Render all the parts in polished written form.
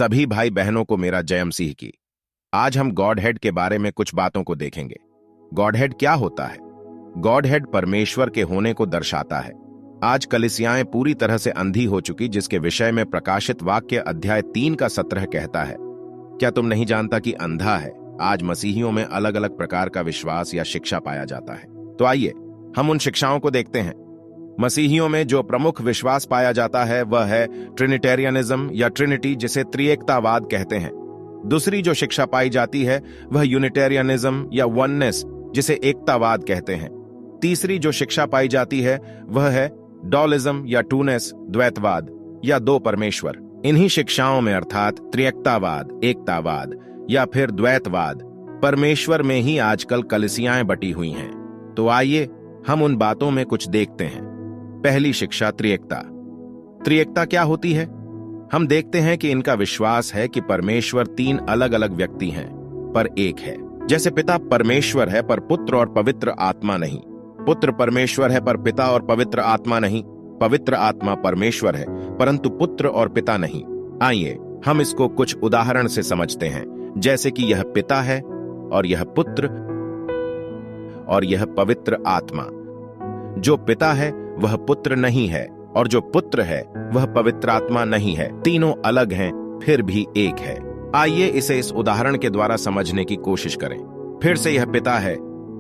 सभी भाई बहनों को मेरा जय मसीह की। आज हम गॉड हेड के बारे में कुछ बातों को देखेंगे। गॉड हेड क्या होता है? गॉड हेड परमेश्वर के होने को दर्शाता है। आज कलीसियाएं पूरी तरह से अंधी हो चुकी, जिसके विषय में प्रकाशित वाक्य अध्याय 3 का 17 कहता है। क्या तुम नहीं जानता कि अंधा है? आज मसीहियों में अलग अलग प्रकार का विश्वास या शिक्षा पाया जाता है। तो आइए हम उन शिक्षाओं को देखते हैं। मसीहियों में जो प्रमुख विश्वास पाया जाता है वह है ट्रिनिटेरियनिज्म या ट्रिनिटी, जिसे त्रिएकतावाद कहते हैं। दूसरी जो शिक्षा पाई जाती है वह यूनिटेरियनिज्म या वननेस, जिसे एकतावाद कहते हैं। तीसरी जो शिक्षा पाई जाती है वह है डॉलिज्म या टूनेस, द्वैतवाद या दो परमेश्वर। इन्हीं शिक्षाओं में अर्थात त्रिएकतावाद, एकतावाद या फिर द्वैतवाद, परमेश्वर में ही आजकल कलीसियाएं बटी हुई हैं। तो आइए हम उन बातों में कुछ देखते हैं। पहली शिक्षा त्रिएकता। त्रिएकता क्या होती है? हम देखते हैं कि इनका विश्वास है कि परमेश्वर 3 अलग अलग व्यक्ति हैं पर एक है। जैसे पिता परमेश्वर है पर पुत्र और पवित्र आत्मा नहीं, पुत्र परमेश्वर है पर पिता और पवित्र आत्मा नहीं, पवित्र आत्मा परमेश्वर है परंतु पुत्र और पिता नहीं। आइए हम इसको कुछ उदाहरण से समझते हैं। जैसे कि यह पिता है और यह पुत्र और यह पवित्र आत्मा। जो पिता है वह पुत्र नहीं है और जो पुत्र है वह पवित्र आत्मा नहीं है। तीनों अलग हैं फिर भी एक है। आइए इसे इस उदाहरण के द्वारा समझने की कोशिश करें। फिर से यह पिता है,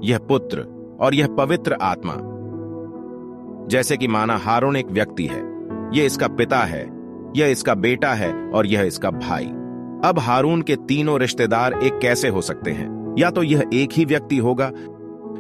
यह पुत्र और यह पवित्र आत्मा। जैसे कि माना हारून एक व्यक्ति है, यह इसका पिता है, यह इसका बेटा है और यह इसका भाई। अब हारून के तीनों रिश्तेदार एक कैसे हो सकते हैं? या तो यह एक ही व्यक्ति होगा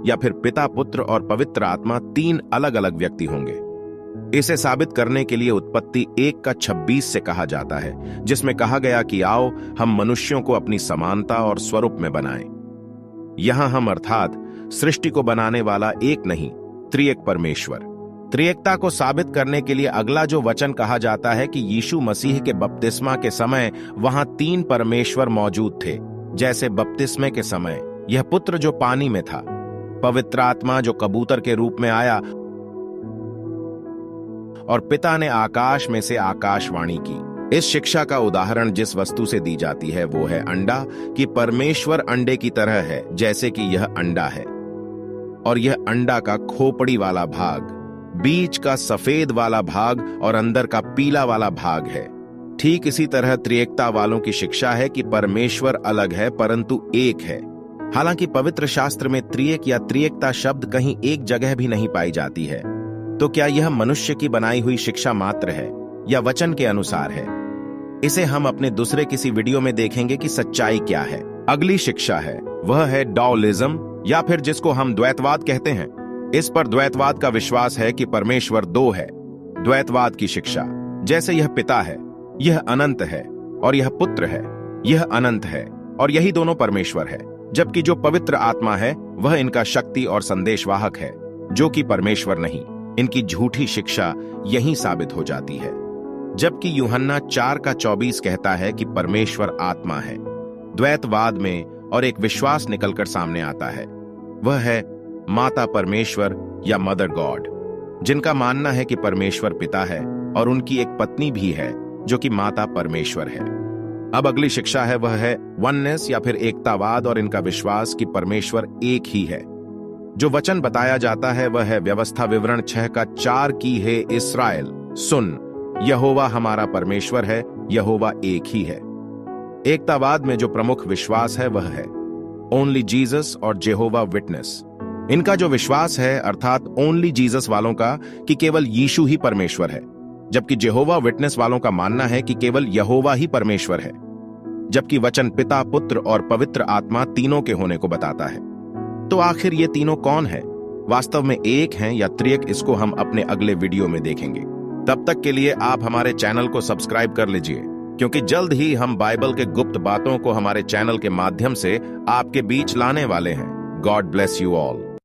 या फिर पिता, पुत्र और पवित्र आत्मा 3 अलग अलग व्यक्ति होंगे। इसे साबित करने के लिए उत्पत्ति 1:26 से कहा जाता है, जिसमें कहा गया कि आओ हम मनुष्यों को अपनी समानता और स्वरूप में बनाएं। यहां हम अर्थात सृष्टि को बनाने वाला एक नहीं, त्रिएक परमेश्वर। त्रिएकता को साबित करने के लिए अगला जो वचन कहा जाता है कि यीशु मसीह के बपतिस्मा के समय वहां 3 परमेश्वर मौजूद थे। जैसे बपतिस्मे के समय यह पुत्र जो पानी में था, पवित्र आत्मा जो कबूतर के रूप में आया और पिता ने आकाश में से आकाशवाणी की। इस शिक्षा का उदाहरण जिस वस्तु से दी जाती है वो है अंडा, कि परमेश्वर अंडे की तरह है जैसे कि यह अंडा है और यह अंडा का खोपड़ी वाला भाग, बीच का सफेद वाला भाग और अंदर का पीला वाला भाग है। ठीक इसी तरह त्रिएकता वालों की शिक्षा है कि परमेश्वर अलग है परंतु एक है। हालांकि पवित्र शास्त्र में त्रिएक या त्रिएकता शब्द कहीं एक जगह भी नहीं पाई जाती है। तो क्या यह मनुष्य की बनाई हुई शिक्षा मात्र है या वचन के अनुसार है? इसे हम अपने दूसरे किसी वीडियो में देखेंगे कि सच्चाई क्या है। अगली शिक्षा है वह है डॉलिज्म या फिर जिसको हम द्वैतवाद कहते हैं। इस पर द्वैतवाद का विश्वास है कि परमेश्वर 2 है। द्वैतवाद की शिक्षा, जैसे यह पिता है, यह अनंत है और यह पुत्र है, यह अनंत है और यही दोनों परमेश्वर है। जबकि जो पवित्र आत्मा है वह इनका शक्ति और संदेशवाहक है, जो कि परमेश्वर नहीं। इनकी झूठी शिक्षा यही साबित हो जाती है। जबकि यूहन्ना 4:24 कहता है कि परमेश्वर आत्मा है। द्वैतवाद में और एक विश्वास निकलकर सामने आता है, वह है माता परमेश्वर या मदर गॉड, जिनका मानना है कि परमेश्वर पिता है और उनकी एक पत्नी भी है जो कि माता परमेश्वर है। अब अगली शिक्षा है वह है वननेस या फिर एकतावाद और इनका विश्वास कि परमेश्वर एक ही है। जो वचन बताया जाता है वह है व्यवस्था विवरण 6:4 की हे इस्राएल सुन, यहोवा हमारा परमेश्वर है, यहोवा एक ही है। एकतावाद में जो प्रमुख विश्वास है वह है ओनली जीसस और जेहोवा विटनेस। इनका जो विश्वास है अर्थात ओनली जीसस वालों का कि केवल यीशु ही परमेश्वर है, जबकि जेहोवा विटनेस वालों का मानना है कि केवल यहोवा ही परमेश्वर है। जबकि वचन पिता, पुत्र और पवित्र आत्मा तीनों के होने को बताता है। तो आखिर ये तीनों कौन है? वास्तव में एक हैं या त्रिएक? इसको हम अपने अगले वीडियो में देखेंगे। तब तक के लिए आप हमारे चैनल को सब्सक्राइब कर लीजिए, क्योंकि जल्द ही हम बाइबल के गुप्त बातों को हमारे चैनल के माध्यम से आपके बीच लाने वाले हैं। God bless you all.